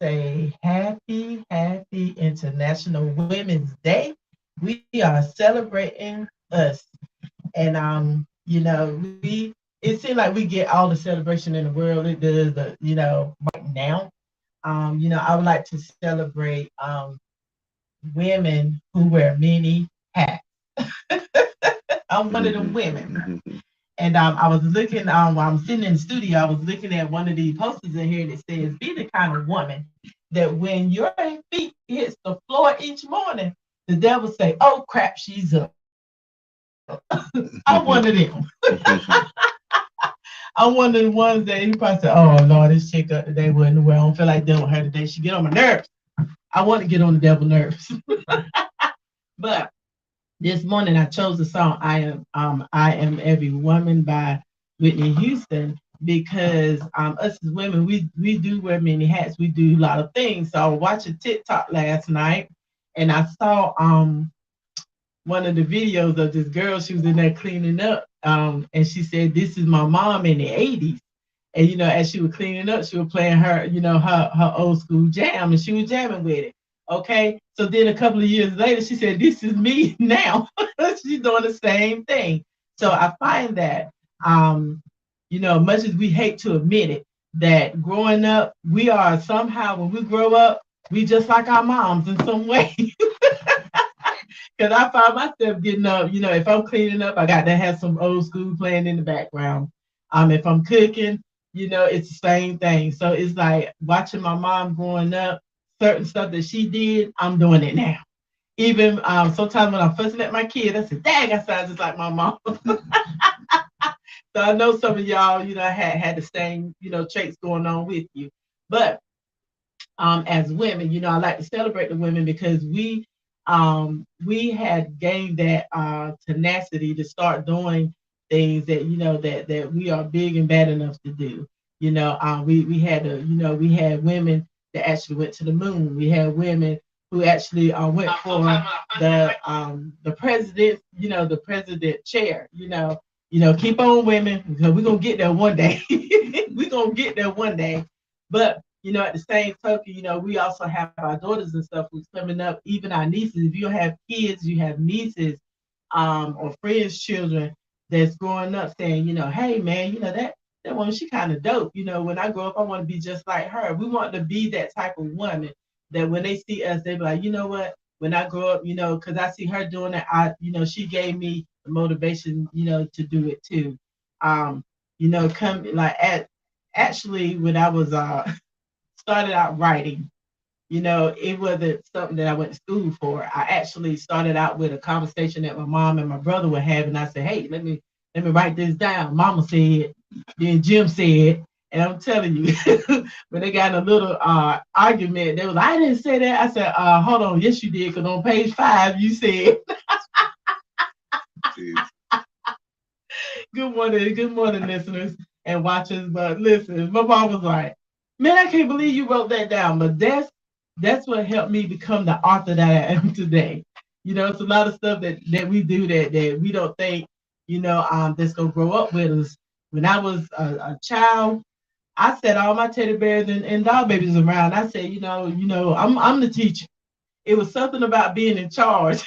say happy International Women's Day. We are celebrating us. And it seems like we get all the celebration in the world. It does right now. I would like to celebrate women who wear many hats. I'm one of them women. And I was looking, while I'm sitting in the studio, I was looking at one of the posters in here that says, be the kind of woman that when your feet hits the floor each morning, the devil say, oh crap, she's up. I'm one of them. I'm one of the ones that he probably said, oh Lord, this chick up today wasn't well. I don't feel like dealing with her today. She get on my nerves. I want to get on the devil nerves. But this morning I chose the song I Am Every Woman by Whitney Houston because us as women we do wear many hats. We do a lot of things. So I was watching TikTok last night and I saw one of the videos of this girl. She was in there cleaning up and she said, this is my mom in the 80s. And as she was cleaning up, she was playing her, her old school jam, and she was jamming with it. Okay. So then a couple of years later, she said, this is me now. She's doing the same thing. So I find that much as we hate to admit it, that growing up, we are somehow when we grow up, we just like our moms in some way. Because I find myself getting up, if I'm cleaning up, I got to have some old school playing in the background. If I'm cooking, it's the same thing. So it's like watching my mom growing up, certain stuff that she did, I'm doing it now. Even sometimes when I'm fussing at my kid, I say, dang, I sound just like my mom. So I know some of y'all, had the same, traits going on with you. But as women, I like to celebrate the women because we had gained that tenacity to start doing things that that we are big and bad enough to do. We had we had women that actually went to the moon. We had women who actually went for the president, the president chair. Keep on women because we're gonna get there one day. We're gonna get there one day. But at the same token, we also have our daughters and stuff who's coming up, even our nieces. If you have kids, you have nieces, or friends' children that's growing up saying, hey man, that woman, she kind of dope. When I grow up, I want to be just like her. We want to be that type of woman that when they see us, they be like, you know what? When I grow up, because I see her doing it, she gave me the motivation, to do it too. Come like actually when I was started out writing, it wasn't something that I went to school for. I actually started out with a conversation that my mom and my brother were having. I said, hey, let me write this down. Mama said, then Jim said, and I'm telling you, when they got in a little argument, they was like, I didn't say that. I said, hold on, yes you did, because on page 5 you said. Good morning, listeners and watchers. But listen, my mom was like, man, I can't believe you wrote that down. But that's what helped me become the author that I am today. It's a lot of stuff that we do that we don't think, that's gonna grow up with us. When I was a child, I set all my teddy bears and doll babies around. I said, I'm the teacher. It was something about being in charge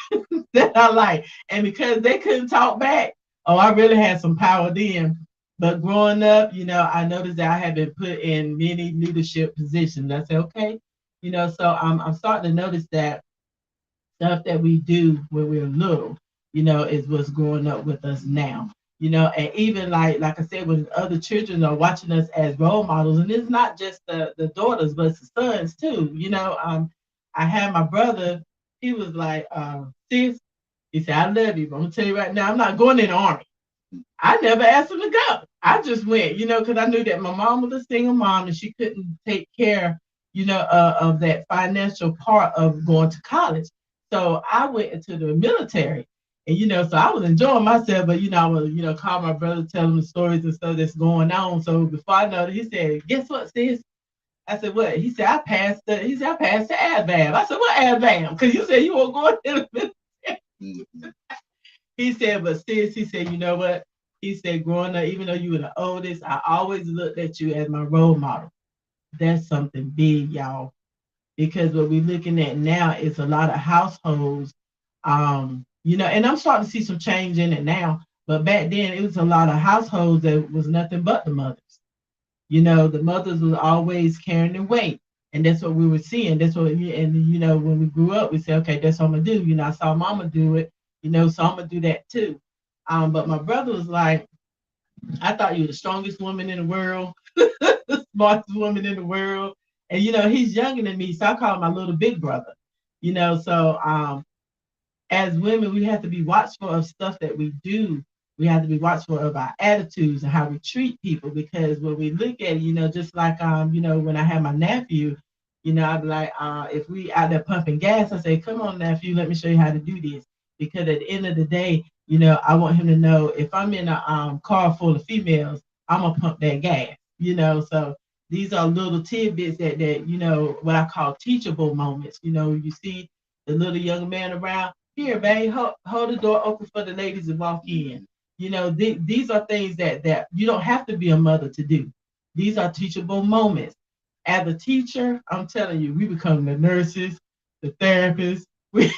that I like. And because they couldn't talk back, oh, I really had some power then. But growing up, I noticed that I had been put in many leadership positions. I said, okay, so I'm starting to notice that stuff that we do when we're little, is what's growing up with us now. And even like I said, when other children are watching us as role models, and it's not just the daughters, but it's the sons too. I had my brother, he was like, sis, he said, I love you, but I'm gonna tell you right now, I'm not going in the army. I never asked him to go. I just went, because I knew that my mom was a single mom and she couldn't take care, of that financial part of going to college. So I went into the military. And so I was enjoying myself, but I would, call my brother, tell him the stories and stuff that's going on. So before I know it, he said, guess what, sis? I said, what? I passed the ADVAM. I said, what ADVAM? Because you said you were going to the military. He said, but sis, he said, you know what? He said, growing up, even though you were the oldest, I always looked at you as my role model. that's something big, y'all. Because what we're looking at now is a lot of households, and I'm starting to see some change in it now. But back then, it was a lot of households that was nothing but the mothers. The mothers was always carrying the weight, and that's what we were seeing. That's what, and when we grew up, we said, okay, that's what I'm gonna do. I saw mama do it, so I'm gonna do that too. But my brother was like, I thought you were the strongest woman in the world, the smartest woman in the world. And he's younger than me, so I call him my little big brother. So as women, we have to be watchful of stuff that we do. We have to be watchful of our attitudes and how we treat people, because when we look at it, just like when I had my nephew, I'd be like, if we out there pumping gas, I say, come on, nephew, let me show you how to do this. Because at the end of the day, I want him to know if I'm in a car full of females, I'm gonna pump that gas. So these are little tidbits that what I call teachable moments. You see the little young man around here, babe, hold the door open for the ladies to walk in. These are things that you don't have to be a mother to do. These are teachable moments. As a teacher, I'm telling you, we become the nurses, the therapists. We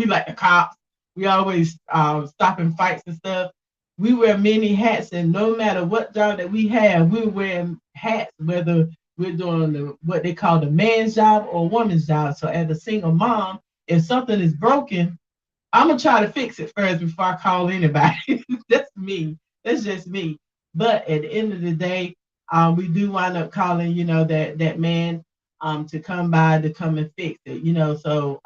like the cops. We always stopping fights and stuff. We wear many hats, and no matter what job that we have, we're wearing hats, whether we're doing what they call the man's job or woman's job. So as a single mom, if something is broken, I'm gonna try to fix it first before I call anybody. That's me. That's just me. But at the end of the day, we do wind up calling, that man to come by to come and fix it. So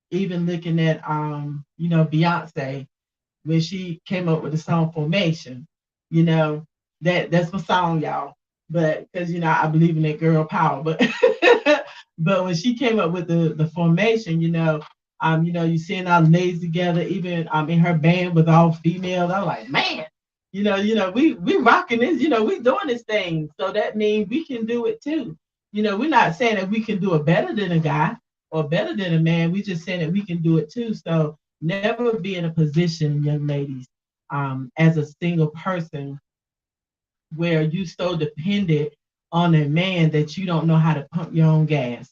even looking at Beyonce, when she came up with the song Formation, you know, that's my song, y'all. But because I believe in that girl power. But but when she came up with the formation, you seeing all the ladies together, even in her band with all females. I'm like, man, we rocking this, we doing this thing. So that means we can do it too. We're not saying that we can do it better than a guy or better than a man. We just saying that we can do it too. So never be in a position, young ladies, as a single person where you so dependent on a man that you don't know how to pump your own gas,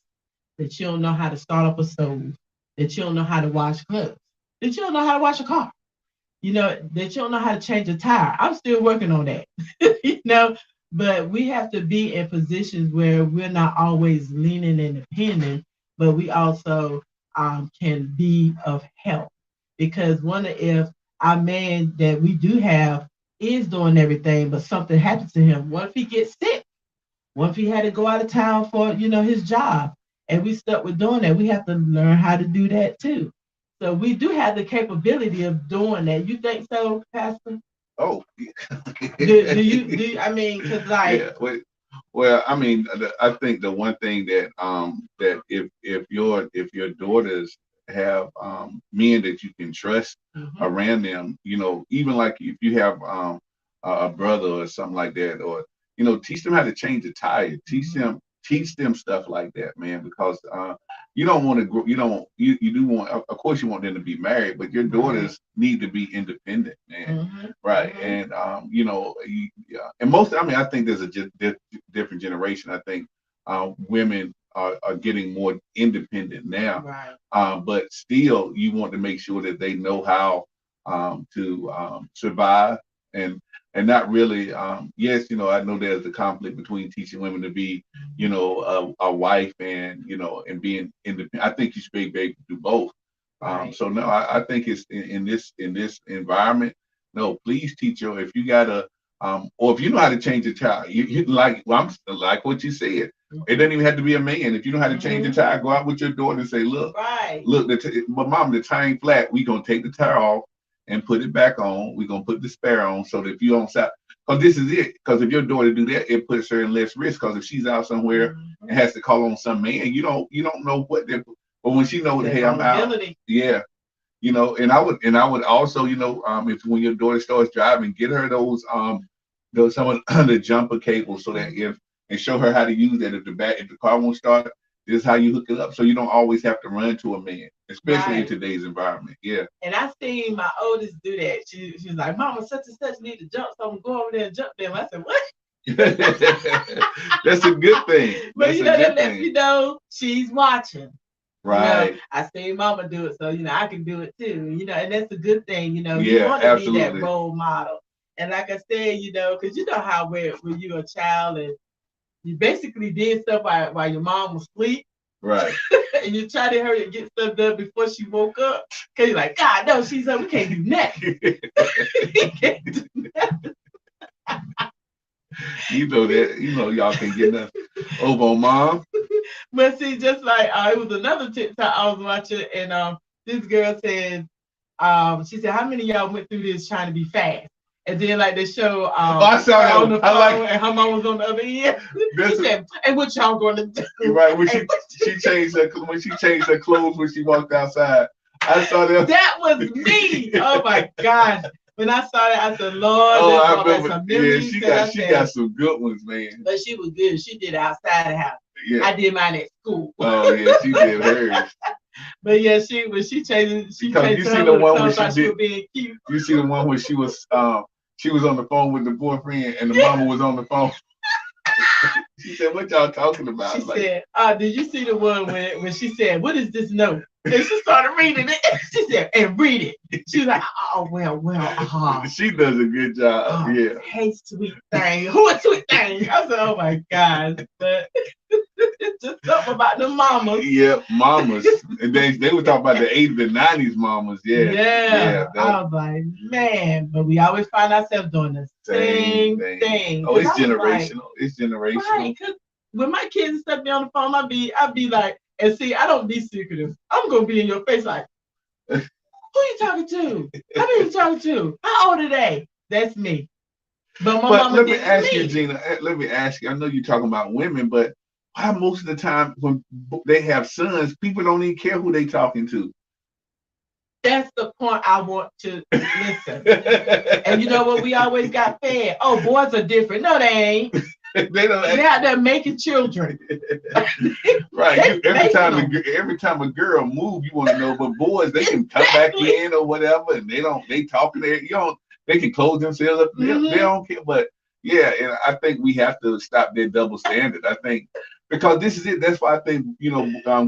that you don't know how to start up a stove, that you don't know how to wash clothes, that you don't know how to wash a car, that you don't know how to change a tire. I'm still working on that, you know, but we have to be in positions where we're not always leaning and dependent, but we also can be of help. Because wonder if our man that we do have is doing everything, but something happens to him. What if he gets sick? What if he had to go out of town for, his job? And we stuck with doing that. We have to learn how to do that too. So we do have the capability of doing that. You think so, Pastor? Oh, I mean, because like, yeah. Well, I mean, I think the one thing that if your daughters have men that you can trust around them, even like if you have a brother or something like that, or teach them how to change a tire, teach them stuff like that, man, because you don't want to grow, you do want, of course you want them to be married, but your daughters need to be independent, man. Right. And and most, I mean, I think there's a different generation. I think women are getting more independent now. right, But still you want to make sure that they know how to survive, and not really, yes, I know there's a conflict between teaching women to be, a wife, and and being independent. I think you should be able to do both. right. So no, I think it's in this environment. No, please teach your, if you gotta, or if you know how to change a tire, you like, well, I'm like what you said. It doesn't even have to be a man. If you know how to change a tire, go out with your daughter and say, look, Right. but mom, the tire ain't flat. We gonna take the tire off and put it back on. We're gonna put the spare on, so that if you don't stop, because this is it. Because if your daughter do that, it puts her in less risk. Because if she's out somewhere and has to call on some man, you don't know what they're. But when she knows, That hey, I'm out, vulnerability. yeah, and I would also, if when your daughter starts driving, get her those some of the jumper cables, so that if, and show her how to use that. If the car won't start, this is how you hook it up, so you don't always have to run to a man, especially in Right. today's environment. Yeah. And I seen my oldest do that. She's like, Mama, such and such need to jump, so I'm going over there and jump them. I said, what? That's a good thing. But That's you a know, good that lets thing. me know she's watching. Right. You know, I seen mama do it, so you know I can do it too. You know, and that's a good thing. You know, you Yeah, want to be that absolutely. role model. And like I said, you know, because you know how when you're a child and you basically did stuff while your mom was asleep. Right. And you try to hurry and get stuff done before she woke up. Cause you're like, God, no, she's up. We can't do nothing. We can't do nothing. You know that. You know y'all can get nothing over on mom. But see, just like it was another TikTok I was watching, and this girl said, she said, how many of y'all went through this trying to be fast? And then like they show I saw her that on one. the I like phone and her mom was on the other end. She said, and what y'all gonna do? right when she changed her clothes when she walked outside. I saw that. That was me. Oh my gosh. When I saw that, I said, Lord, Oh, that's I brought back remember. some Yeah, memories. she got some good ones, man. But she was good. She did it outside the house. Yeah. I did mine at school. Oh yeah, she did hers. But yeah, she changed Because you her see the look, one where thought she was did. being cute. You see the one where she was on the phone with the boyfriend and the mama was on the phone. She said, "What y'all talking about?" She said, did you see the one when she said, what is this note? And she started reading it. She said, and read it. She was like, oh, well. She does a good job. Yeah. Hey, sweet thing. Who a sweet thing? I said, oh my gosh. But it's just something about the mamas. Yeah, mamas. And they were talking about the 80s and 90s mamas. Yeah. Yeah. I was like, man, but we always find ourselves doing the same thing. Oh, it's generational. It's generational. Right, because when my kids and stuff be on the phone, I'd be like, and see, I don't be secretive. I'm gonna be in your face like, who you talking to? How many you talking to? How old are they? That's me. But my mama let me did ask to me. you, Gina. Let me ask you. I know you're talking about women, but why most of the time when they have sons, people don't even care who they talking to? That's the point I want to listen. And you know what? We always got fed. Oh, boys are different. No, they ain't. They don't. They're out there making children. Right. Every time a girl move, you want to know. But boys, they can come back in or whatever, and they talking there. They can close themselves up. They don't care. But yeah, and I think we have to stop that double standard. I think because this is it. That's why I think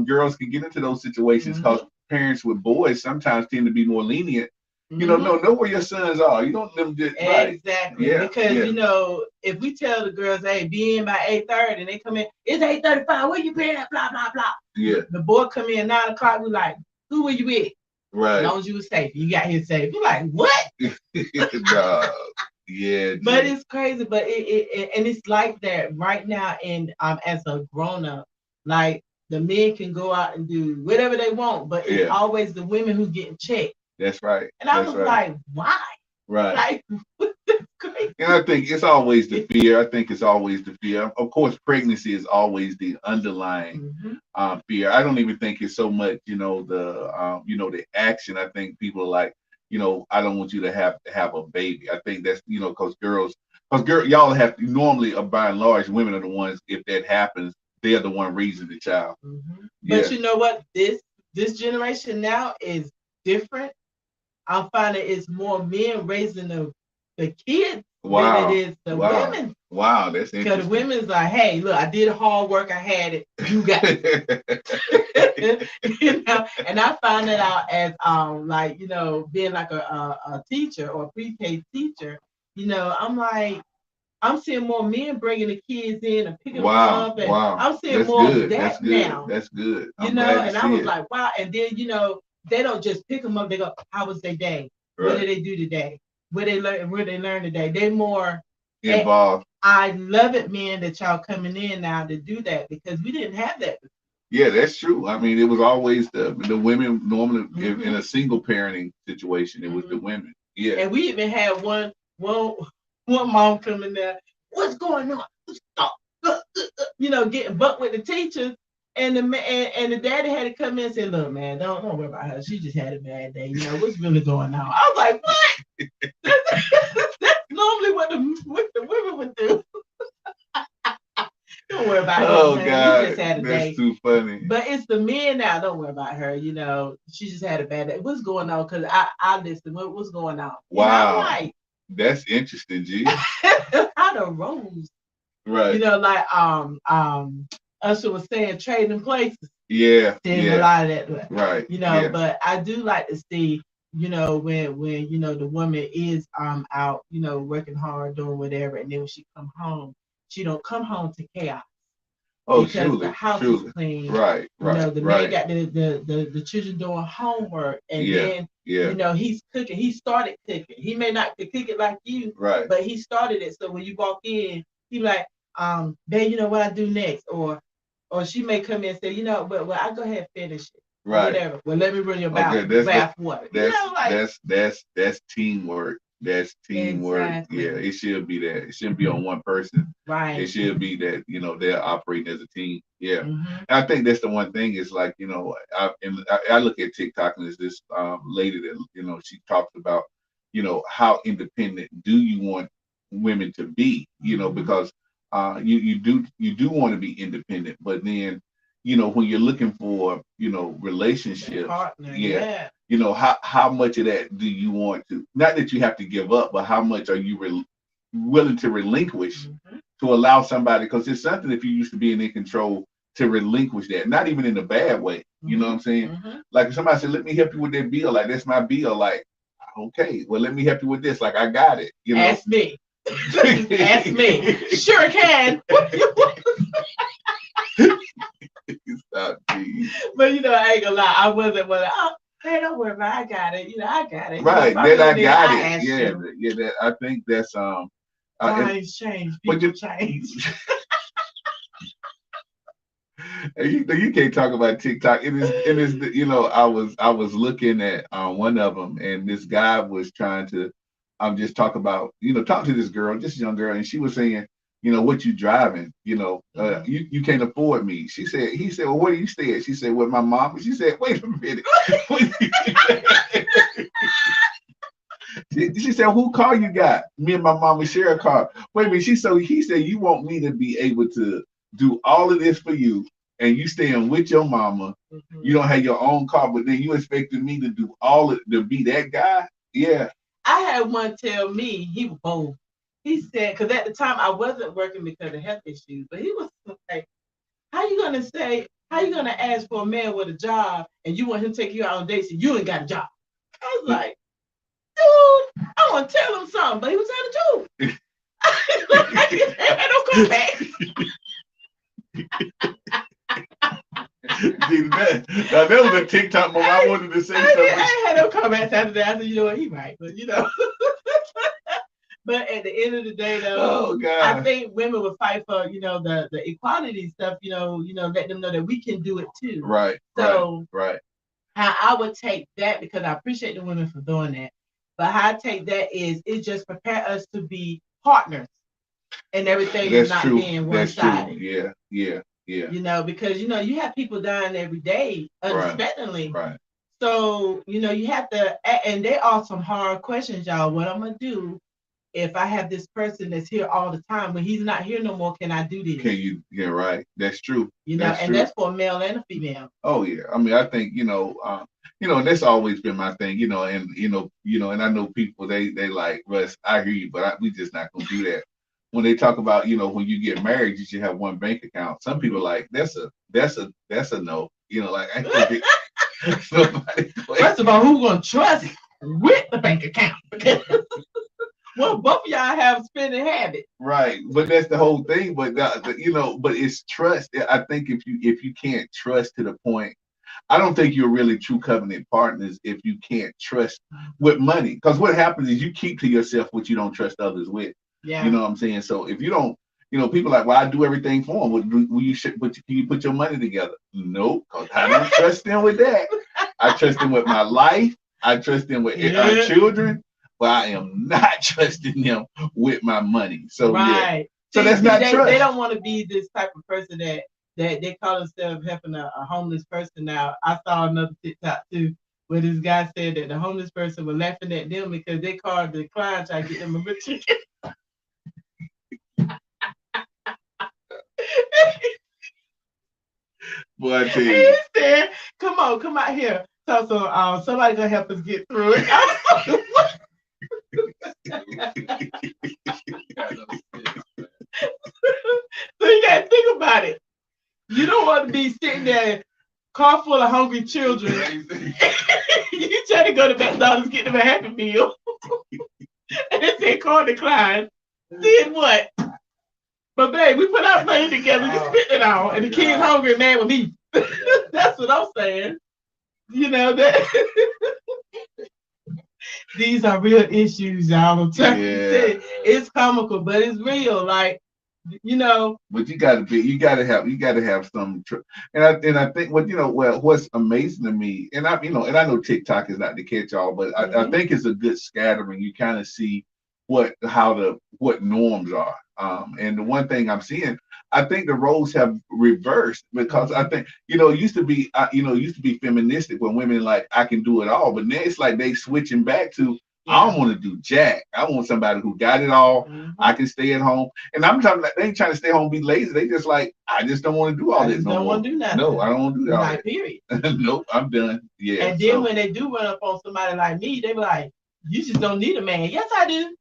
girls can get into those situations because parents with boys sometimes tend to be more lenient. You know where your sons are. You don't them just right. Exactly. Yeah, because if we tell the girls, hey, be in by 8:30 and they come in, it's 8:35, where you been at? Blah, blah, blah. Yeah. The boy come in 9 o'clock, we like, who were you with? Right. As long as you were safe. You got here safe. You're like, what? Yeah. But it's crazy, but and it's like that right now. And as a grown up, like the men can go out and do whatever they want, but it's always the women who's getting checked. That's right. And I was like, why? Right. Like, crazy. And I think it's always the fear. I think it's always the fear. Of course, pregnancy is always the underlying fear. I don't even think it's so much, the action. I think people are like, I don't want you to have a baby. I think that's, because y'all have to normally, by and large, women are the ones, if that happens, they're the one raising the child. But you know what? This generation now is different. I'm finding it's more men raising the kids than it is the women. Wow, that's interesting. Because the women's like, hey, look, I did hard work, I had it, you got it. And I find that out as being like a teacher or a pre-K teacher. I'm like, I'm seeing more men bringing the kids in and picking them up, and I'm seeing that's more good. of that now. That's good. And I was like, wow. And then they don't just pick them up. They go, how was their day? Right. What did they do today? Where they learn today? They more involved. I love it, man, that y'all coming in now to do that because we didn't have that before. Yeah, that's true. I mean, it was always the women normally in a single parenting situation. It was the women. Yeah. And we even had one mom coming there. What's going on? Getting bucked with the teachers. And the daddy had to come in and say, look, man, don't worry about her. She just had a bad day. What's really going on? I was like, what? That's normally what the women would do. Don't worry about her. Oh, God. She just had a day. That's too funny. But it's the men now. Don't worry about her. She just had a bad day. What's going on? Because I listened. What's going on? Wow. That's interesting, G. How the roles Right. You know, like Usher was saying, trading places. Yeah. There's Yeah. a lot of that. Right. You know, Yeah. but I do like to see, you know, when you know the woman is out, you know, working hard, doing whatever, and then when she come home, she don't come home to chaos. Oh, Because surely, the house surely. is clean. Right, You know, right, the man right. got the children doing homework, and Yeah, then yeah. you know he's cooking. He started cooking. He may not cook it like you, Right. but he started it. So when you walk in, he like, babe, you know what I do next, or she may come in and say, you know, well, I go ahead and finish it, or Right. whatever. Well, let me run your Okay, bath water. You know, like that's teamwork. That's teamwork. exactly. Yeah, it should be that. It shouldn't be on one person. It Right. should be that, you know, they're operating as a team. Yeah. Mm-hmm. And I think that's the one thing is like, you know, I look at TikTok and there's this lady that, you know, she talks about, you know, how independent do you want women to be, you know, Mm-hmm. because you do want to be independent, but then, you know, when you're looking for, you know, relationships, Partner, yeah, yeah. you know, how much of that do you want to, not that you have to give up, but how much are you willing to relinquish Mm-hmm. to allow somebody, because it's something if you used to being in control to relinquish that, not even in a bad way. You know what I'm saying? Mm-hmm. Like if somebody said, let me help you with that bill, like that's my bill, like, okay, well, let me help you with this, like I got it, you know. Ask me. Ask me. Sure can. Stop, but you know, I ain't gonna lie. I wasn't one. Oh, hey, don't worry about it. I got it. You know, I got it. Right. You know, Then I got it. Yeah. Yeah. That, I think that's Times change. People change. You can't talk about TikTok. It is you know, I was looking at one of them, and this guy was trying to just talk about, you know, talk to this girl, this young girl, and she was saying, you know, what you driving, you know, you can't afford me. He said, well, where do you stay at? She said, with my mom. She said, wait a minute. She said, who car you got? Me and my mama share a car. Wait a minute. He said, you want me to be able to do all of this for you, and you staying with your mama. Mm-hmm. You don't have your own car, but then you expected me to do all of, to be that guy? Yeah. I had one tell me, he was bold. He said, because at the time I wasn't working because of health issues, but he was like, how you gonna ask for a man with a job and you want him to take you out on dates and you ain't got a job? I was like, dude, I want to tell him something, but he was telling the truth. I don't come back. That was a TikTok moment. I wanted to say something. I had no comment Saturday. I said, you know what, he right, but you know. But at the end of the day, though, I think women would fight for, you know, the equality stuff. You know, let them know that we can do it too. Right. So, right. How I would take that, because I appreciate the women for doing that, but how I take that is it just prepare us to be partners, and everything is not being one-sided. Yeah. You know, because you know you have people dying every day unexpectedly. Right. So you know you have to, and there are some hard questions, y'all. What I'm gonna do if I have this person that's here all the time, when he's not here no more? Can I do this? Can you? Yeah, right. That's true. You know, that's for a male and a female. Oh yeah. I mean, I think and that's always been my thing. And and I know people they like, Russ, I hear you, but we just not gonna do that. When they talk about, when you get married, you should have one bank account. Some people are like, that's a no. Like I can't be somebody. First of all, who's gonna trust with the bank account? Well, both of y'all have spending habits. Right, but that's the whole thing. But but it's trust. I think if you can't trust to the point, I don't think you're really true covenant partners if you can't trust with money. Because what happens is you keep to yourself what you don't trust others with. Yeah. You know what I'm saying? So if you don't, people are like, well, I do everything for them. Can you put your money together? Nope, because I don't trust them with that. I trust them with my life. I trust them with our children. But I am not trusting them with my money. So right. So that's not trust. They don't want to be this type of person that they call themselves helping a homeless person. Now, I saw another TikTok too, where this guy said that the homeless person was laughing at them because they called the client trying to get them a chicken. Boy, I tell you. He said, come out here. So somebody gonna help us get through it. So you gotta think about it. You don't want to be sitting there, car full of hungry children. You try to go to McDonald's, get them a Happy Meal, and they say car declined. Then what? But babe, we put our money together, we spent it all, and the kids hungry and mad with me. That's what I'm saying. You know that these are real issues, y'all. I'm trying to say it's comical, but it's real. Like, you know. But you gotta have some, and I think what's amazing to me, and I know TikTok is not the catch all, but I think it's a good scattering. You kind of see what norms are. And the one thing I'm seeing, I think the roles have reversed because I think it used to be feministic when women like I can do it all, but now it's like they switching back to I don't want to do jack. I want somebody who got it all. I can stay at home, and I'm talking like they ain't trying to stay home and be lazy. They just like I just don't want to do all this no more. Don't want to do nothing. No, I don't want to do that. Like, period. Nope, I'm done. Yeah. And then when they do run up on somebody like me, they be like, "You just don't need a man." Yes, I do.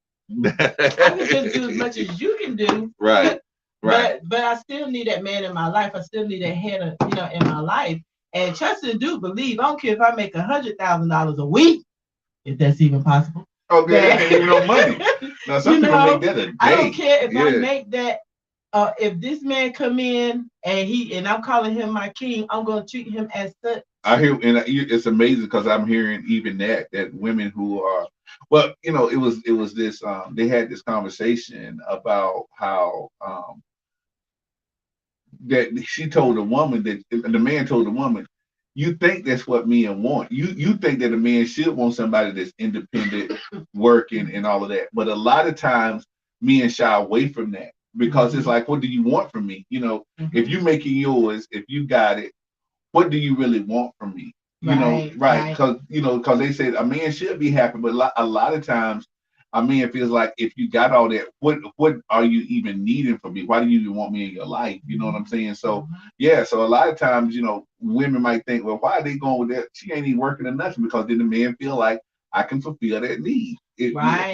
I can just do as much as you can do. Right. Right. But I still need that man in my life. I still need that head, in my life. And trust and do believe. I don't care if I make $100,000 a week, if that's even possible. Okay, that ain't even no money. Now some people make that a day. I don't care if I make that. If this man come in and I'm calling him my king, I'm gonna treat him as such. I hear, and it's amazing because I'm hearing even that women who are, well, it was this. They had this conversation about how that she told a woman that the man told the woman, you think that's what men want. You think that a man should want somebody that's independent, working, and all of that. But a lot of times, men shy away from that because it's like, what do you want from me? If you're making yours, if you got it, what do you really want from me? Right? Because they say a man should be happy, but a lot of times a man feels like if you got all that, what are you even needing from me? Why do you even want me in your life? You know what I'm saying? So so a lot of times, women might think, well, why are they going with that? She ain't even working or nothing because then the man feel like I can fulfill that need.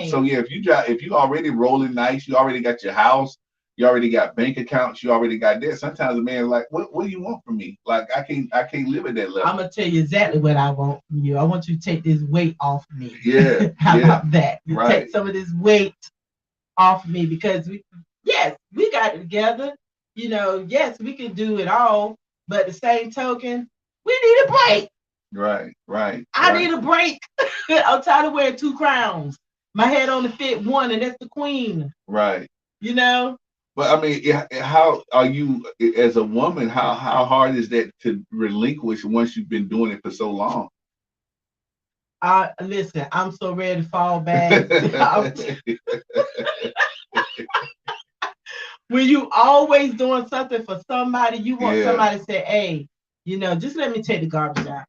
So if you already rolling nice, you already got your house, you already got bank accounts, you already got that. Sometimes a man is like, what do you want from me? Like I can't live at that level. I'm gonna tell you exactly what I want from you. I want you to take this weight off me. Yeah. How about that? You take some of this weight off me because we got it together. Yes, we can do it all, but the same token, we need a break. Right. I need a break. I'm tired of wearing 2 crowns. My head only fit one, and that's the queen. Right. But I mean, how are you as a woman? How hard is that to relinquish once you've been doing it for so long? Listen, I'm so ready to fall back. When you always doing something for somebody, you want somebody to say, "Hey, just let me take the garbage out.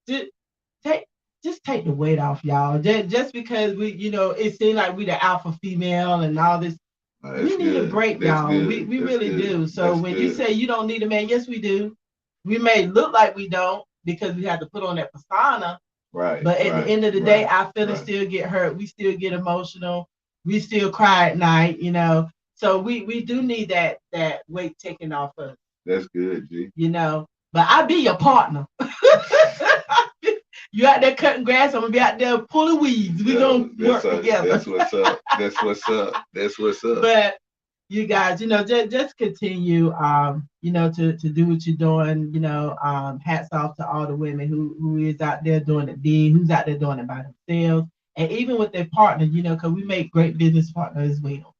Just take the weight off, y'all. Just because we, it seems like we the alpha female and all this." We need a break, y'all. We really do. So when you say you don't need a man, yes, we do. We may look like we don't because we have to put on that persona. Right. But at the end of the day, our feelings still get hurt. We still get emotional. We still cry at night, So we do need that weight taken off us. That's good, G. But I'll be your partner. You out there cutting grass, I'm gonna be out there pulling weeds. We're gonna work together. That's what's up. That's what's up. But you guys, just continue to do what you're doing. Hats off to all the women who is out there doing it big, who's out there doing it by themselves, and even with their partner, because we make great business partners as well.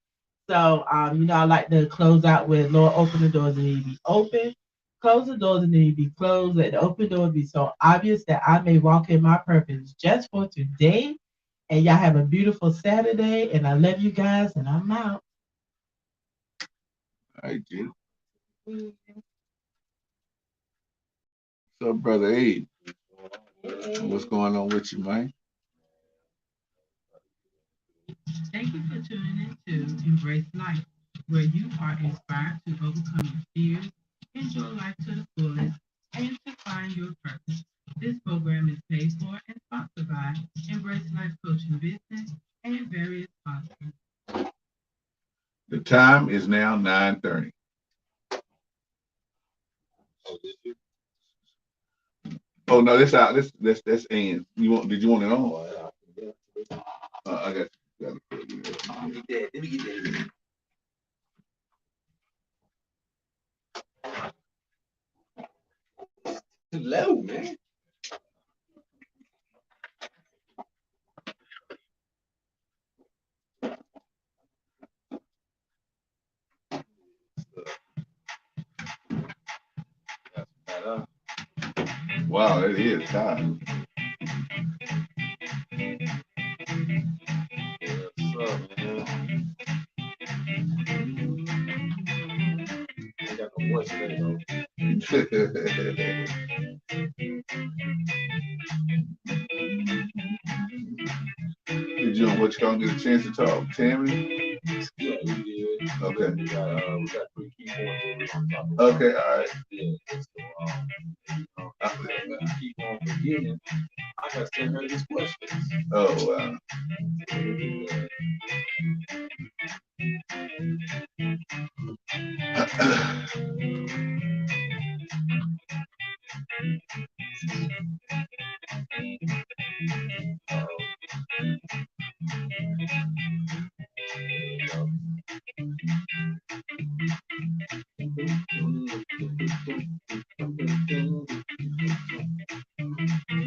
So I like to close out with Lord, open the doors that need to be open. Close the doors that need to be closed. Let the open door be so obvious that I may walk in my purpose just for today. And y'all have a beautiful Saturday. And I love you guys. And I'm out. I do. So, Brother Abe, what's going on with you, man? Thank you for tuning in to Embrace Life, where you are inspired to overcome your fears, enjoy life to the fullest, and to find your purpose. This program is paid for and sponsored by Embrace Life Coaching Business and various sponsors. The time is now 9:30. Oh no, that's out. That's Ann. Did you want it on? I got. Let me get that. Too low, man. Wow, it is time. What's up, man? I got no voice today, though. Did you know what you gonna get a chance to talk, Tammy? Yeah, we did. Okay. We got 3 key points we're gonna talk about. Okay, all right. Yeah. So we keep on forgetting. I gotta send her these questions. Oh wow.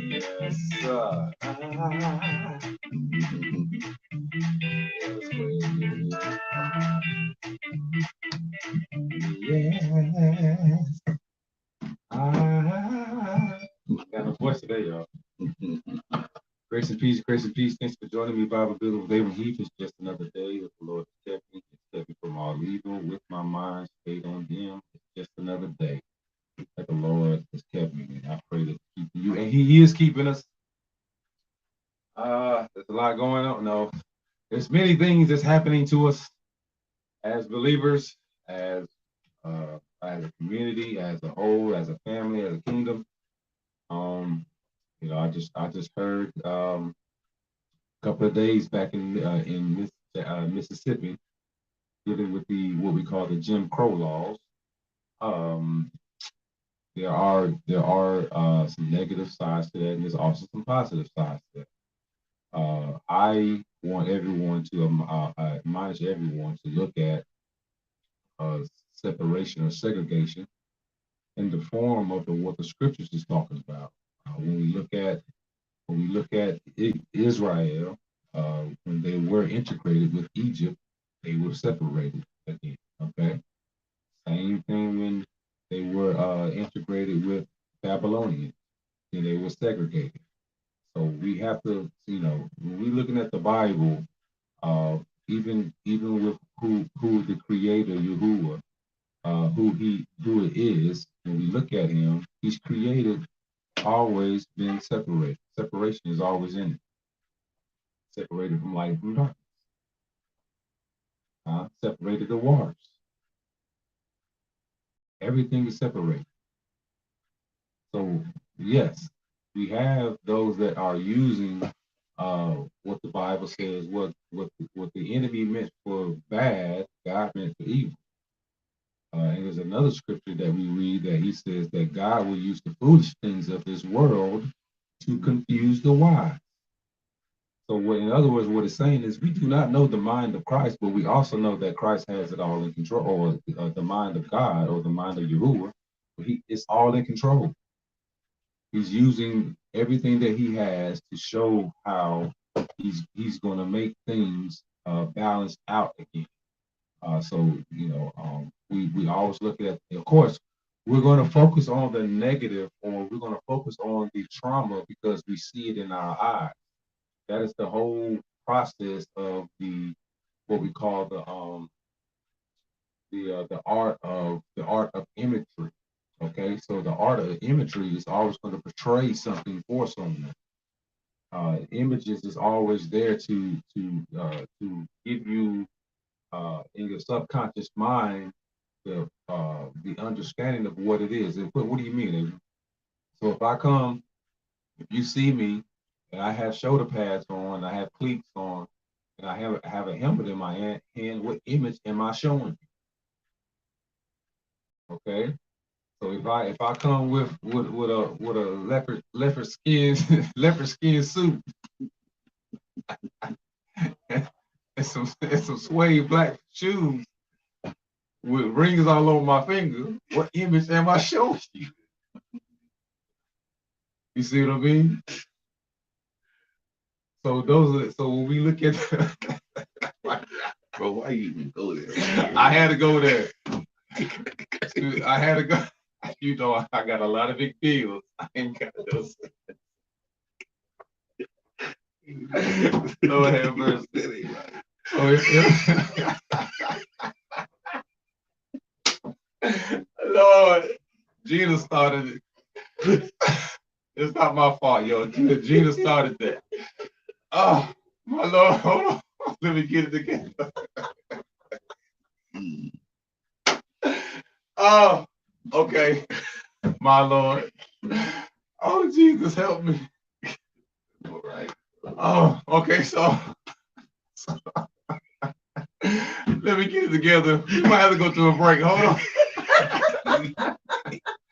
Yes, sir. Yes. Got a voice today, y'all. Grace and peace, grace and peace. Thanks for joining me, Bible Bill of David Heath. It's just another day that the Lord has kept me. It's kept me from all evil with my mind stayed on Him. It's just another day that the Lord has kept me. And I pray that He keep you. And He is keeping us. There's a lot going on. No, there's many things that's happening to us as believers, as a community, as a whole, as a family, as a kingdom. I just heard a couple of days back in Mississippi, dealing with what we call the Jim Crow laws. There are some negative sides to that, and there's also some positive sides to that. I want everyone to admonish everyone to look at separation or segregation in the form of what the scriptures is talking about. When we look at Israel, when they were integrated with Egypt, they were separated again. Okay, same thing when they were integrated with Babylonians, and they were segregated. So we have to, when we're looking at the Bible, even with who the Creator Yahuwah, who it is, when we look at Him, He's created always been separated. Separation is always in it. Separated from light from darkness. Separated the waters. Everything is separated. So yes, we have those that are using what the Bible says, what the enemy meant for bad, God meant for evil. And there's another scripture that we read that He says that God will use the foolish things of this world to confuse the wise. So in other words, what it's saying is we do not know the mind of Christ, but we also know that Christ has it all in control, or the mind of God, or the mind of Yahuwah. It's all in control. He's using everything that He has to show how he's going to make things balanced out again. We always look at, of course, we're going to focus on the negative, or we're going to focus on the trauma because we see it in our eyes. That is the whole process of what we call the art of imagery. Okay, so the art of imagery is always going to portray something for someone. Images is always there to give you in your subconscious mind the understanding of what it is. And what do you mean, Adrian? So if you see me and I have shoulder pads on, I have cleats on, and I have a helmet in my hand. What image am I showing you? Okay. So if I come with a leopard skin leopard skin suit and some suede black shoes with rings all over my finger, what image am I showing you? You see what I mean? So when we look at Bro, why you even go there? I had to go there. I had to go. You know, I got a lot of big bills. I ain't got those. Lord have mercy. Lord, Gina started it. It's not my fault, yo. Gina started that. Oh, my Lord, hold on. Let me get it together. Oh, okay. My Lord. Oh, Jesus, help me. All right. Oh, okay, so let me get it together. We might have to go to a break. Hold on.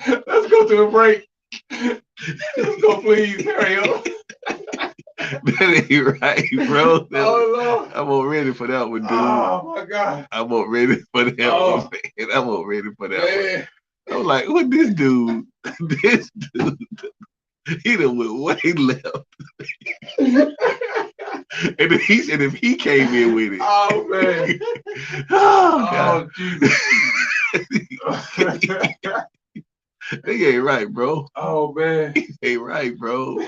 Let's go to a break. Let's go, please. Hurry up. That ain't right, bro. Oh, Lord. I'm not ready for that one, dude. Oh, my God. I'm not ready for that one, man. I'm not ready for that one. I'm like, what this dude? This dude, he done went way left. And then he said if he came in with it. Oh, man. Oh, God. Jesus. They ain't right, bro. Oh, man. He ain't right, bro.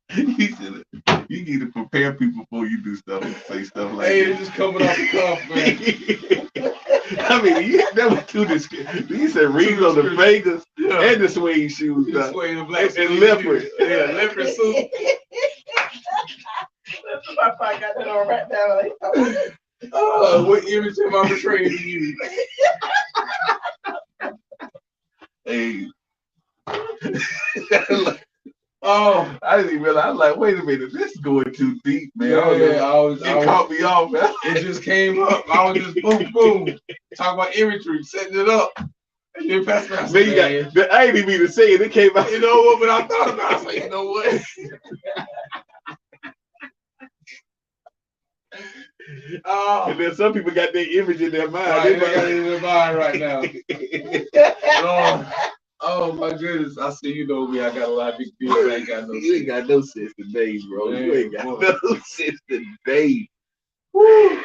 You need to prepare people before you do stuff, say stuff like hey, that. it's just coming off the cuff, man. I mean, that was too discreet. You said rings on the fingers and the suede shoes. The suede and black and leopard. Yeah, leopard suit. That's I got that on right now. What image am I portraying to you? Hey. Oh, I didn't even realize. I was like, wait a minute, this is going too deep, man. Yeah, it caught me off, man. It just came up. I was just boom, boom. Talk about imagery, setting it up. And then Pastor I didn't even mean to say it. It came out. You know what? But I thought about it. I was like, you know what? And then some people got their image in their mind. Right, they got it in their mind right now. Lord. Oh my goodness! I see you know me. I got a lot of big bills. I ain't got no. You ain't got no sense today, bro. Man, you ain't got no sense today. Woo.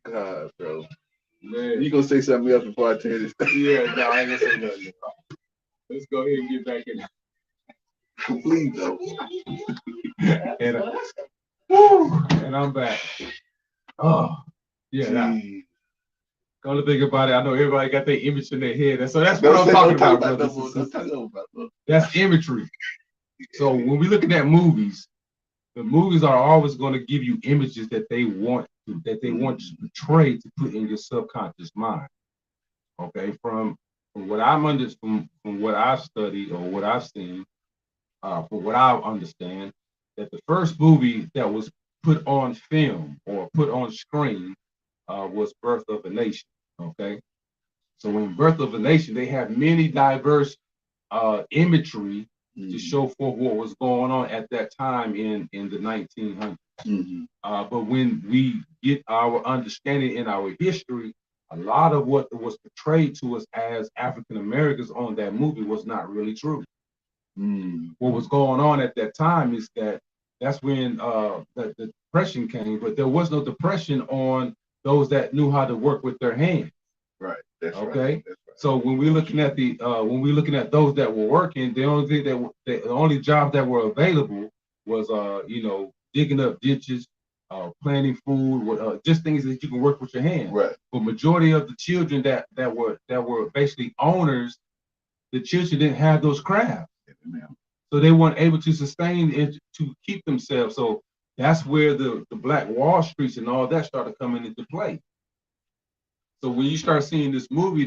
God, bro. Man. You gonna say something else before I tell you this? Yeah, no, I ain't gonna say nothing. Let's go ahead and get back in. Please though. And I'm back. Oh, yeah. Come to think about it, I know everybody got their image in their head, and so that's what I'm talking about, brothers. That's imagery. So when we're looking at movies, the movies are always going to give you images that they want to portray to put in your subconscious mind. Okay, from what from what I've studied or what I've seen, from what I understand, that the first movie that was put on film or put on screen was Birth of a Nation. Okay, so in Birth of a Nation, they have many diverse imagery to show forth what was going on at that time in the 1900s. But when we get our understanding in our history, a lot of what was portrayed to us as African Americans on that movie was not really true. What was going on at that time is that's when the depression came, but there was no depression on those that knew how to work with their hands. Right. That's okay. Right. That's right. So when we're looking at those that were working, the only job that were available was digging up ditches, planting food, just things that you can work with your hands. Right. But majority of the children that were basically owners, the children didn't have those crafts. So they weren't able to sustain it to keep themselves. So that's where the Black Wall Streets and all that started coming into play. So when you start seeing this movie,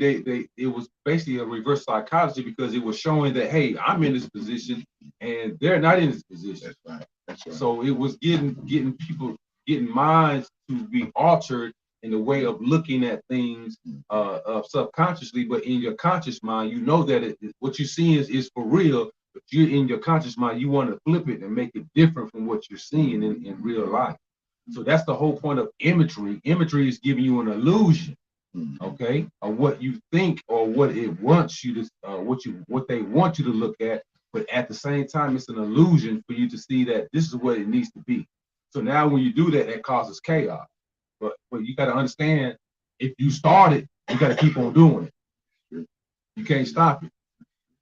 it was basically a reverse psychology because it was showing that, hey, I'm in this position, and they're not in this position. That's right. That's right. So it was getting people, getting minds to be altered in the way of looking at things subconsciously, but in your conscious mind, you know that what you see is for real, but you're in your conscious mind, you want to flip it and make it different from what you're seeing in real life. So that's the whole point of imagery. Imagery is giving you an illusion, okay, of what you think or what it wants you to, what they want you to look at. But at the same time, it's an illusion for you to see that this is what it needs to be. So now when you do that, that causes chaos. But you got to understand, if you start it, you got to keep on doing it. You can't stop it.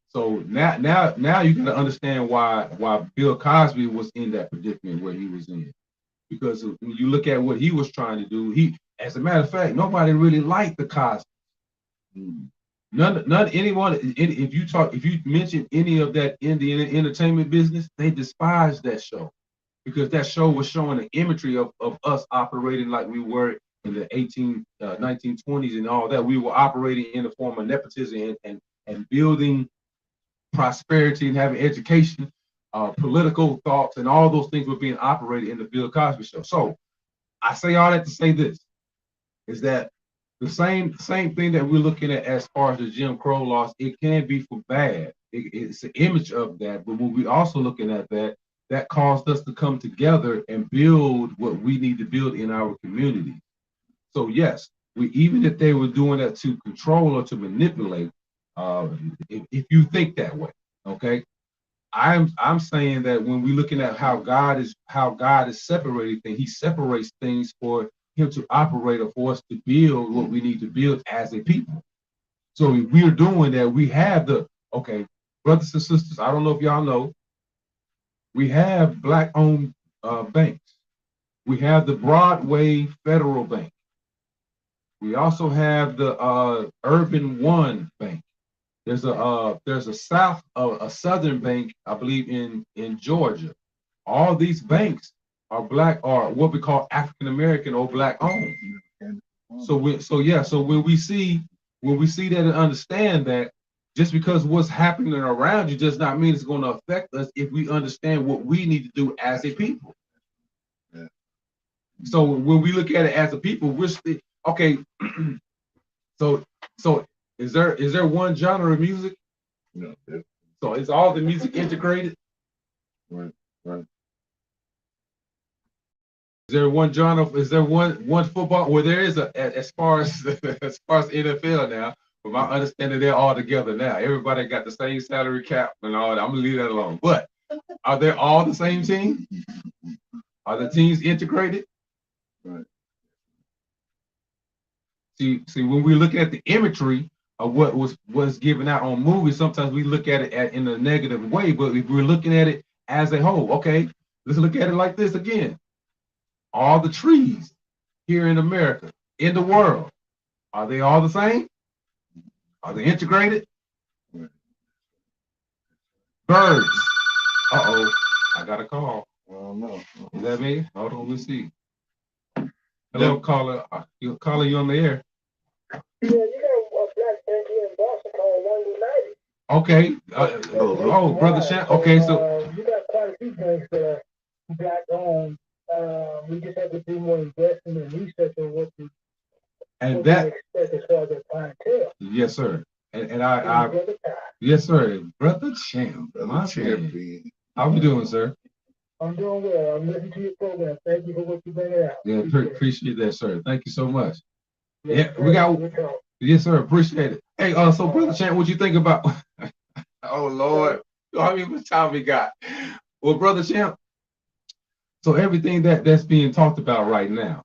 So now you got to understand why Bill Cosby was in that predicament where he was in. Because when you look at what he was trying to do, as a matter of fact, nobody really liked the Cosby. None anyone. If you mention any of that in the entertainment business, they despised that show, because that show was showing the imagery of us operating like we were in the 1920s and all that. We were operating in the form of nepotism and building prosperity and having education, political thoughts, and all those things were being operated in the Bill Cosby show. So I say all that to say this, is that the same thing that we're looking at as far as the Jim Crow laws, it can be for bad. It's an image of that, but when we're also looking at that caused us to come together and build what we need to build in our community. So yes, even if they were doing that to control or to manipulate, if you think that way, okay, I'm saying that when we're looking at how God is separating things, he separates things for him to operate or for us to build what we need to build as a people. So if we're doing that, we have brothers and sisters, I don't know if y'all know, we have Black-owned banks. We have the Broadway Federal Bank. We also have the Urban One Bank. There's a Southern bank, I believe, in Georgia. All these banks are Black, or what we call African American or Black owned. So when we see that and understand that, just because what's happening around you does not mean it's going to affect us if we understand what we need to do as a people. Yeah. So when we look at it as a people, we're still okay. So is there one genre of music? No. So is all the music integrated? Right. Is there one genre? Is there one football? Well, there is as far as NFL now. From my understanding, they're all together now. Everybody got the same salary cap and all that. I'm gonna leave that alone. But are they all the same team? Are the teams integrated? Right. See, when we look at the imagery of what was given out on movies, sometimes we look at it in a negative way. But if we're looking at it as a whole, okay, let's look at it like this again. All the trees here in America, in the world, are they all the same? Are they integrated? Birds. Uh-oh, I got a call. I don't know. Is that me? Hold on, let's see. Hello, caller. Caller, you on the air? Yeah, you got a black band here in Boston called One United. Okay. Brother Shan. Okay, so you got quite a few things that are black owned. We just have to do more investment and research on what we expect as far as the clientele. Yes, sir. And I yes, sir. Brother Champ. My champion. How we doing, sir? I'm doing well. I'm listening to your program. Thank you for what you bring out. Yeah, appreciate that, sir. Thank you so much. Yeah, we got. Yes, sir. Appreciate it. Hey, so Brother Champ, what you think about? Oh Lord, how many time we got? Well, Brother Champ. So everything that's being talked about right now,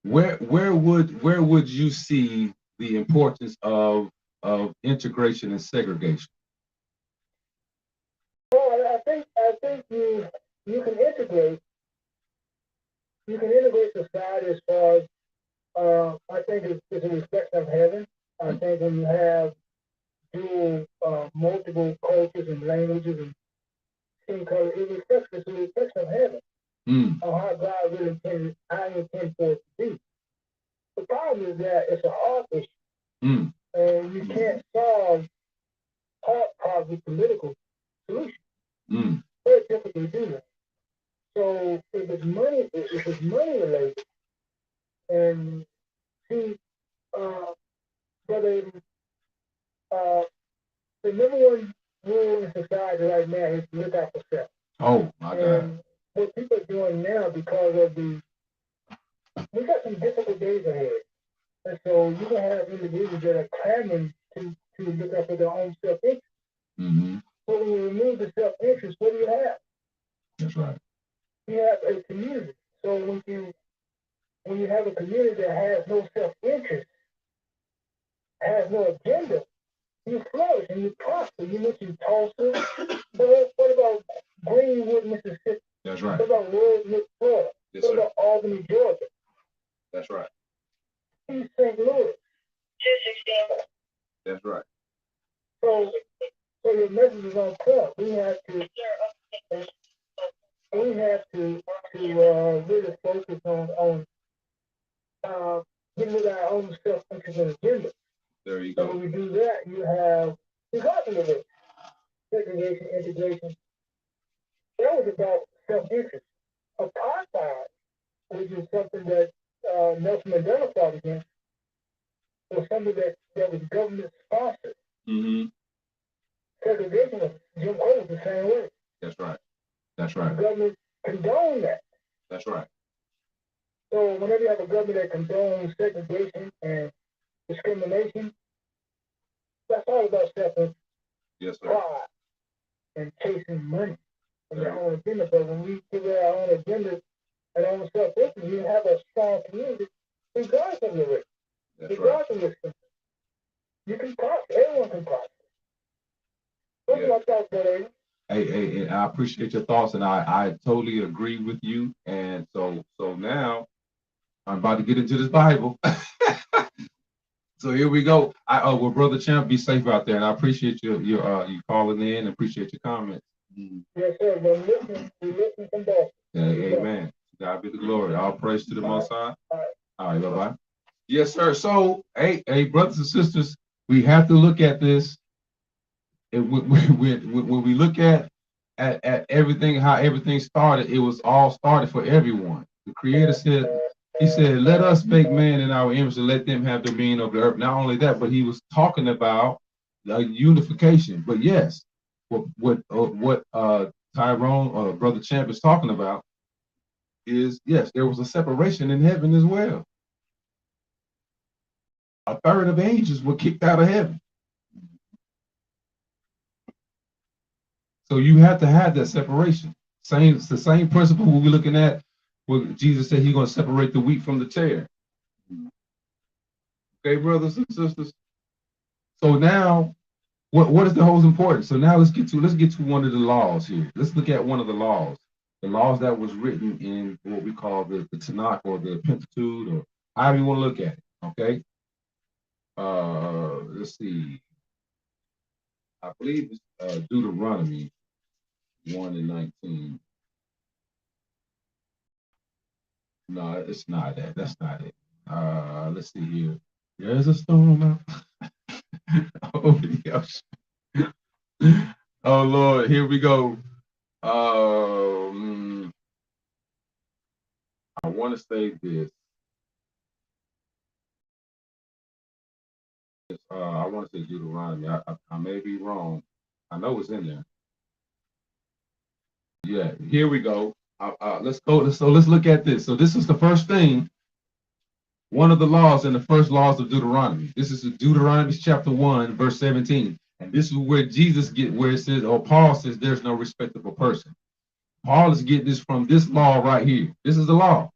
where would you see the importance of integration and segregation? Well, I think you can integrate society as far as I think it's a reflection of heaven. I think when you have dual multiple cultures and languages and skin color, it's a reflection of heaven. Of how God really intended, how he intended for it to be. The problem is that it's a hard issue. And you can't solve hard problems with political solutions. The number one rule in society right now is to look out for self. Oh my God. What people are doing now because of we got some difficult days ahead. And so you're going to have individuals that are clamoring to look out for their own self-interest. Mm-hmm. So when you remove the self-interest, what do you have? That's right. You have a community. So when you have a community that has no self-interest, has no agenda, you flourish and you prosper. You mentioned Tulsa. So what about Greenwood, Mississippi? That's right. What about Rosewood, Florida? Yes, what sir. about Albany, Georgia? That's right. East St. Louis. That's right. So your message is on point. We have to really focus on getting rid of our own self-interest and agenda. There you So go. when we do that, you got to live segregation, integration. That was about self-interest. Apartheid, which is something that Nelson Mandela fought against, was something that was government sponsored. Mm-hmm. Segregation was Jim Crow was the same way. That's right. That's right. The government condoned that. That's right. So whenever you have a government that condones segregation and discrimination, that's all about self-interest, Yes, sir. pride, and chasing money and their own agenda. But when we give it our own agenda and our own self-interest, you have a strong community regardless of your race, regardless of your skin. You can prosper. Everyone can prosper. What's my thoughts, brother? Hey, I appreciate your thoughts, and I totally agree with you. And so now I'm about to get into this Bible. So here we go. Well, Brother Champ, be safe out there, and I appreciate you calling in, and appreciate your comments. Yes, sir. We listen from both. Amen. God be the glory. All praise to the Most High. All right, bye-bye. Yes, sir. So, hey, brothers and sisters, we have to look at this. And when we look at everything, how everything started, it was all started for everyone. The Creator said, He said, "Let us make man in our image and let them have dominion over the earth." Not only that, but He was talking about unification. But yes, what Tyrone Brother Champ is talking about is, yes, there was a separation in heaven as well. A third of angels were kicked out of heaven. So you have to have that separation. It's the same principle we're looking at where Jesus said He's going to separate the wheat from the tare. Okay, brothers and sisters. So now, what is the most important? So now let's get to one of the laws here. Let's look at one of the laws that was written in what we call the Tanakh or the Pentateuch, or however you want to look at it. Okay. Let's see. I believe it's Deuteronomy 1:19. No, it's not that. That's not it. Let's see here. There's a storm out over the ocean. Oh Lord, here we go. I want to say this. I want to say Deuteronomy. I may be wrong. I know it's in there. Yeah, here we go. Let's go. Let's look at this. So this is the first thing. One of the laws and the first laws of Deuteronomy. This is Deuteronomy chapter 1, verse 17. And this is where where it says, or Paul says, there's no respectable person. Paul is getting this from this law right here. This is the law.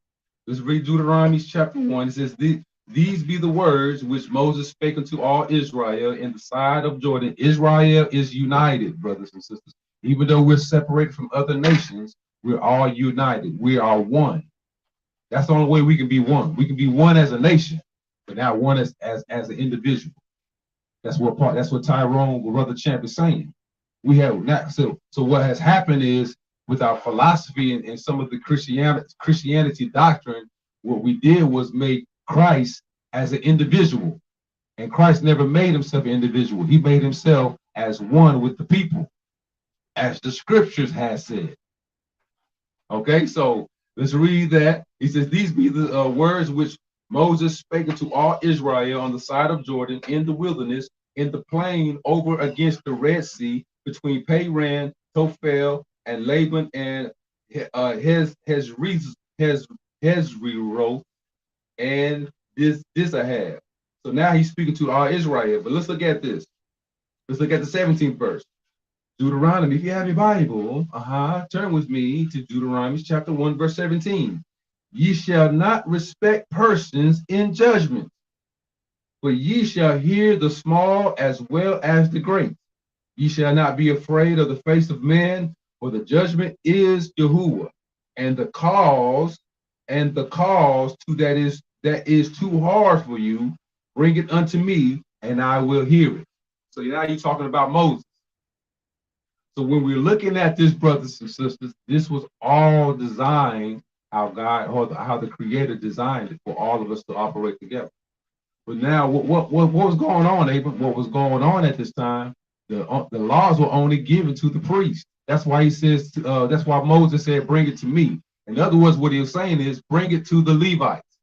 Let's read Deuteronomy chapter 1. It says, these be the words which Moses spake unto all Israel in the side of Jordan. Israel is united, brothers and sisters. Even though we're separated from other nations, we're all united. We are one. That's the only way we can be one. We can be one as a nation, but not one as an individual. That's what Tyrone, Brother Champ, is saying. We have not. So what has happened is, with our philosophy and some of the Christianity doctrine, what we did was make Christ as an individual, and Christ never made Himself an individual. He made Himself as one with the people, as the Scriptures has said. Okay, so let's read that. He says, "These be the words which Moses spake unto all Israel on the side of Jordan in the wilderness, in the plain over against the Red Sea between Paran, Tophel, and Laban and Hezreroth and this I have. So now he's speaking to all Israel. But let's look at this. Let's look at the 17th verse. Deuteronomy, if you have your Bible, turn with me to Deuteronomy chapter 1, verse 17. Ye shall not respect persons in judgment, but ye shall hear the small as well as the great. Ye shall not be afraid of the face of man, for the judgment is Yahuwah, and the cause to that is too hard for you, bring it unto me, and I will hear it. So now you're talking about Moses. So when we're looking at this, brothers and sisters, this was all designed how God or how the Creator designed it for all of us to operate together. But now, what was going on, Abram? What was going on at this time? The laws were only given to the priest. That's why he says. That's why Moses said, "Bring it to me." In other words, what he was saying is, "Bring it to the Levites,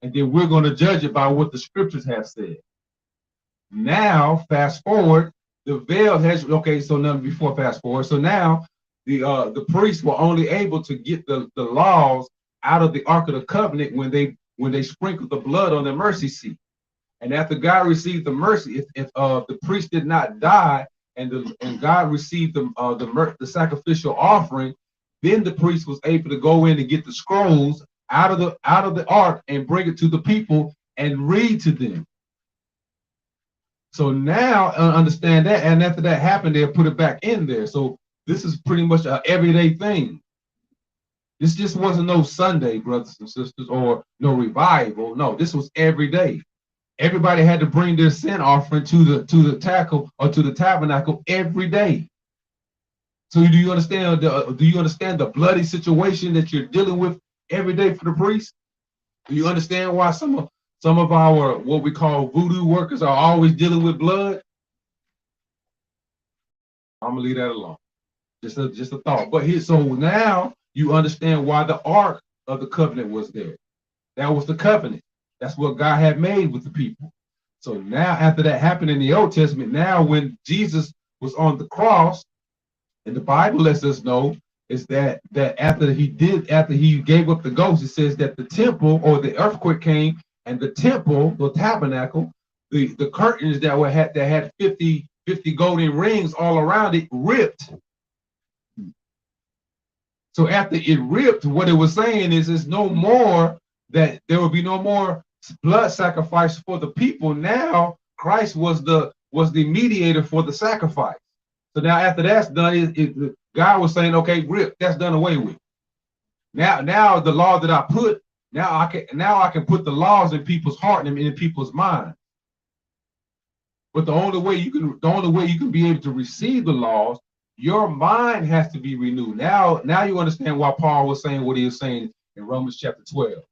and then we're going to judge it by what the scriptures have said." Now, fast forward, the veil has So now, before fast forward, so now the priests were only able to get the laws out of the Ark of the Covenant when they sprinkled the blood on the mercy seat. And after God received the mercy, if the priest did not die and God received the sacrificial offering, then the priest was able to go in and get the scrolls out of the ark and bring it to the people and read to them. So now understand that, and after that happened, they'll put it back in there. So this is pretty much an everyday thing. This just wasn't no Sunday, brothers and sisters, or no revival. No, this was every day. Everybody had to bring their sin offering to the tackle or to the tabernacle every day. So do you understand the bloody situation that you're dealing with every day for the priest? Do you understand why some of our what we call voodoo workers are always dealing with blood? I'm gonna leave that alone. Just a thought. But so now you understand why the Ark of the Covenant was there. That was the covenant. That's what God had made with the people. So now, after that happened in the Old Testament, now when Jesus was on the cross, and the Bible lets us know is that after he gave up the ghost, it says that the temple or the earthquake came, and the temple, the tabernacle, the curtains that had 50 golden rings all around it ripped. So after it ripped, what it was saying is no more that there will be no more blood sacrifice for the people. Now Christ was the mediator for the sacrifice. So now after that's done, God was saying, okay, rip, that's done away with. Now the law that I put, now I can put the laws in people's heart and in people's mind. But the only way you can be able to receive the laws, your mind has to be renewed. Now you understand why Paul was saying what he was saying in Romans chapter 12.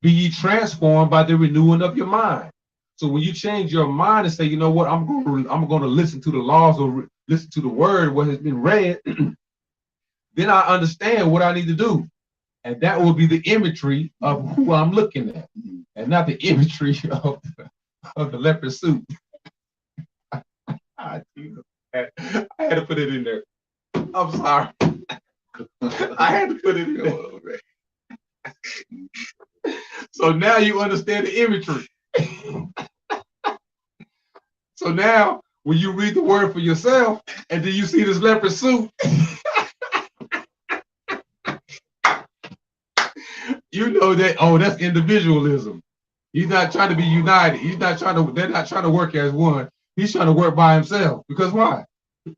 Be ye transformed by the renewing of your mind. So when you change your mind and say, you know what, I'm going to listen to the laws or listen to the word, what has been read, then I understand what I need to do. And that will be the imagery of who I'm looking at, and not the imagery of the leopard suit. I had to put it in there. I'm sorry. I had to put it in there. So now you understand the imagery. So now when you read the word for yourself and then you see this leopard suit, you know that, oh, that's individualism. He's not trying to be united. They're not trying to work as one. He's trying to work by himself. Because why?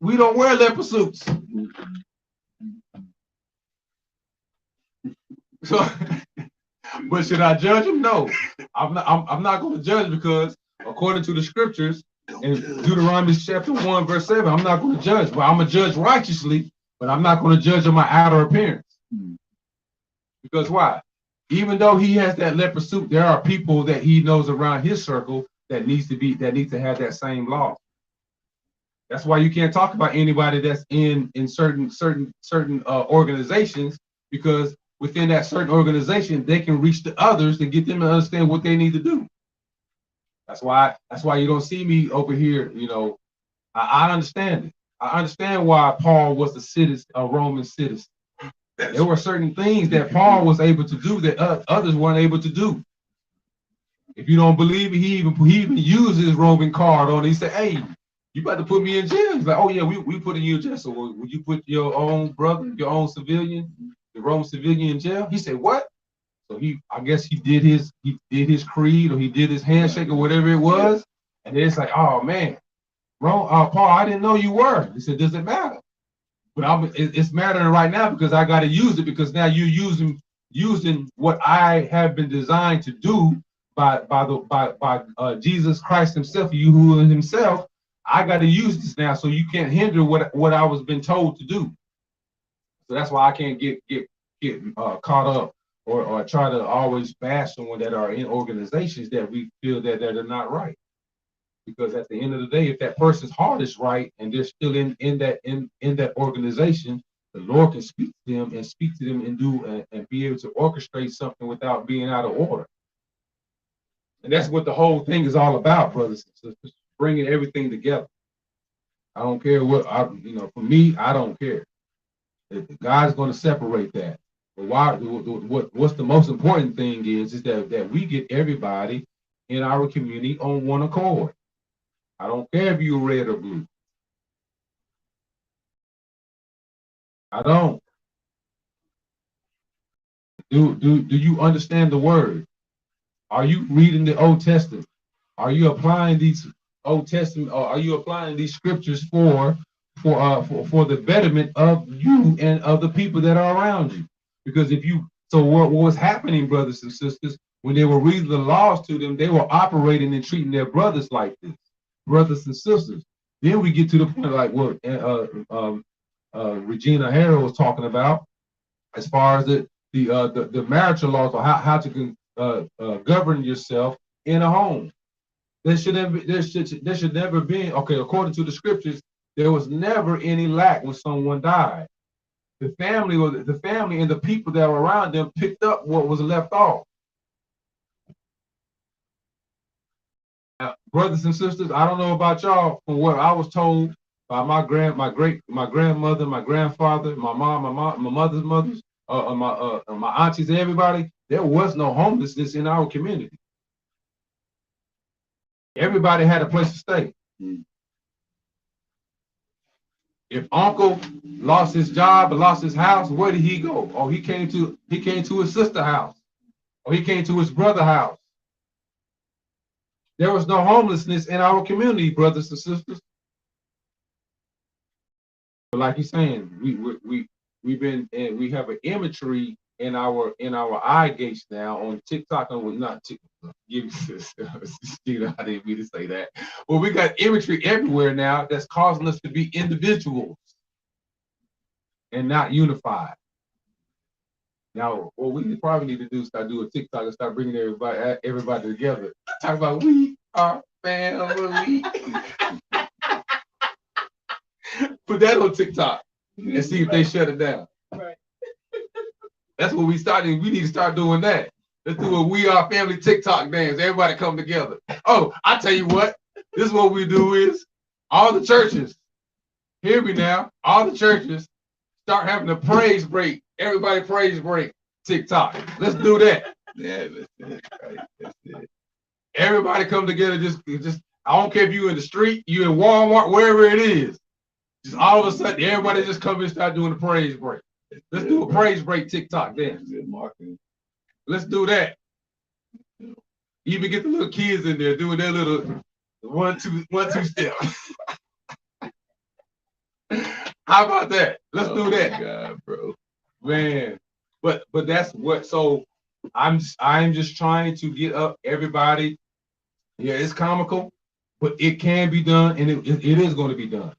We don't wear leopard suits. So but should I judge him? No, I'm not going to judge, because according to the scriptures in Deuteronomy chapter 1 verse 7, I'm not going to judge, but I'm going to judge righteously, but I'm not going to judge on my outer appearance. Because why? Even though he has that leopard suit, there are people that he knows around his circle that need to have that same law. That's why you can't talk about anybody that's in certain organizations, because within that certain organization, they can reach the others and get them to understand what they need to do. That's why you don't see me over here. You know, I understand it. I understand why Paul was a Roman citizen. There were certain things that Paul was able to do that others weren't able to do. If you don't believe me, he even used his Roman card on it. He said, "Hey, you about to put me in jail?" He's like, "Oh yeah, we put you in jail. So would you put your own brother, your own civilian, the Roman civilian in jail?" He said, "What?" So I guess he did his creed, or he did his handshake, or whatever it was. And then it's like, "Oh man, Paul, I didn't know you were." He said, "Does it matter?" But it's mattering right now because I got to use it, because now you're using what I have been designed to do by Jesus Christ himself, you who is himself. I got to use this now, so you can't hinder what I was been told to do. So that's why I can't get caught up or try to always bash someone that are in organizations that we feel that are not right. Because at the end of the day, if that person's heart is right and they're still in that organization, the Lord can speak to them and do and be able to orchestrate something without being out of order. And that's what the whole thing is all about, brothers and sisters, bringing everything together. I don't care what for me, I don't care. God's going to separate that. But what's the most important thing is that we get everybody in our community on one accord. I don't care if you're red or blue. I don't. Do you understand the word? Are you reading the Old Testament? Are you applying these Old Testament, or are you applying these scriptures for the betterment of you and of the people that are around you? Because what was happening, brothers and sisters, when they were reading the laws to them, they were operating and treating their brothers like this, brothers and sisters. Then we get to the point like what Regina Harrow was talking about, as far as the marital laws, or how to govern yourself in a home. There should never be, okay, according to the scriptures, there was never any lack when someone died. The family and the people that were around them picked up what was left off. Now, brothers and sisters, I don't know about y'all, from what I was told by my grandmother, my grandfather, my mom, my mother's mothers, my aunties, everybody, there was no homelessness in our community. Everybody had a place to stay. If uncle lost his job or lost his house, where did he go? Oh, he came to his sister's house, or he came to his brother's house. There was no homelessness in our community, brothers and sisters. But like he's saying, we have an imagery in our eye gates now on TikTok, and not TikTok. I didn't mean to say that. Well, we got imagery everywhere now that's causing us to be individuals and not unified. Now, what we probably need to do is start doing TikTok and start bringing everybody together. Talk about we are family. Put that on TikTok and see if they shut it down. Right. That's what we started. We need to start doing that. Let's do a We Are Family TikTok dance. Everybody come together. Oh, I tell you what. This is what we do is all the churches. Hear me now. All the churches start having a praise break. Everybody praise break TikTok. Let's do that. Yeah, that's it. Everybody come together. Just I don't care if you're in the street, you're in Walmart, wherever it is. Just all of a sudden, everybody just come and start doing the praise break. Let's do a praise break TikTok dance. Let's do that. Even get the little kids in there doing their little 1, 2 step. How about that? Let's do that. God, bro. Man. But that's what, so I'm just trying to get up everybody. Yeah, it's comical, but it can be done, and it is going to be done.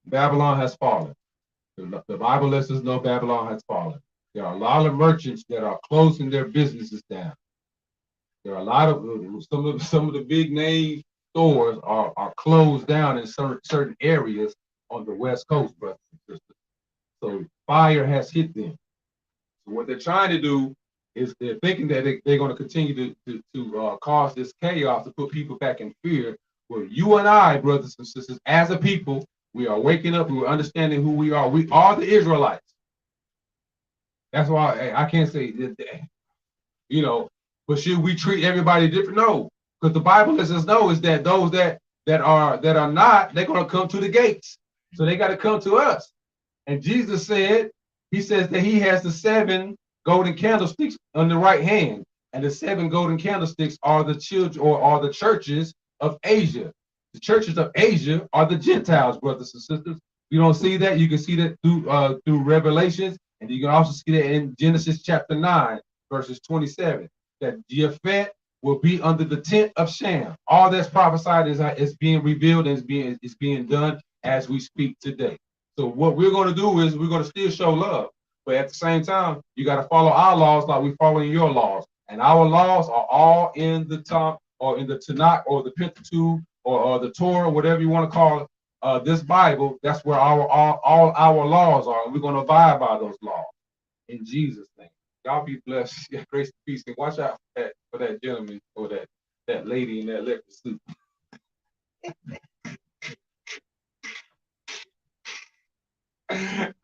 Babylon has fallen. The Bible lets us know Babylon has fallen. There are a lot of merchants that are closing their businesses down. There are a lot of some of the big name stores are closed down in certain areas on the West Coast, brothers and sisters. So fire has hit them. So what they're trying to do is they're thinking that they're going to continue to cause this chaos to put people back in fear. Well, you and I, brothers and sisters, as a people, we are waking up. We're understanding who we are. We are the Israelites. That's why I can't say that, but should we treat everybody different? No, because the Bible lets us know is that those that are not, they're going to come to the gates. So they got to come to us. And Jesus said, he says that he has the 7 golden candlesticks on the right hand. And the 7 golden candlesticks are the children or are the churches of Asia. The churches of Asia are the Gentiles, brothers and sisters. You don't see that. You can see that through Revelations. And you can also see that in Genesis chapter 9, verses 27, that Japheth will be under the tent of Shem. All that's prophesied is being revealed and is being done as we speak today. So what we're going to do is we're going to still show love. But at the same time, you got to follow our laws like we're following your laws. And our laws are all in the top or in the Tanakh or the Pentateuch or the Torah, whatever you want to call it. This Bible, that's where all our laws are. And we're going to abide by those laws. In Jesus' name. Y'all be blessed. Yeah, grace and peace. And watch out for that gentleman or that lady in that leopard suit.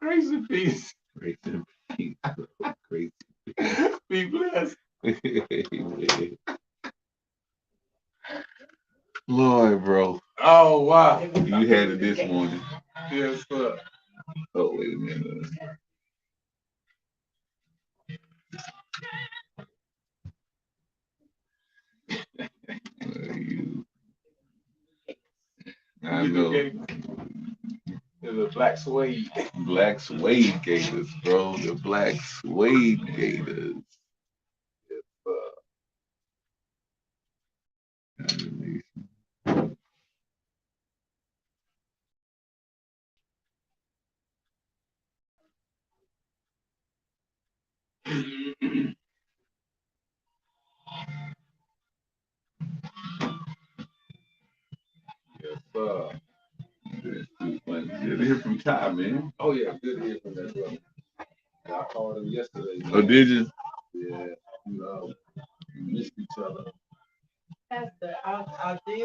Grace and peace. Grace and peace. Grace. Be blessed. Lord, bro. Oh, wow. You had it this morning. Yes, sir. Oh, wait a minute. I know. The black suede. Black suede gators, bro. The black suede gators. Yes, sir. Good to hear from Ty, man. Oh, yeah. Good to hear from that brother. I called him yesterday. Oh, did you? Yeah. We missed each other. Pastor, I did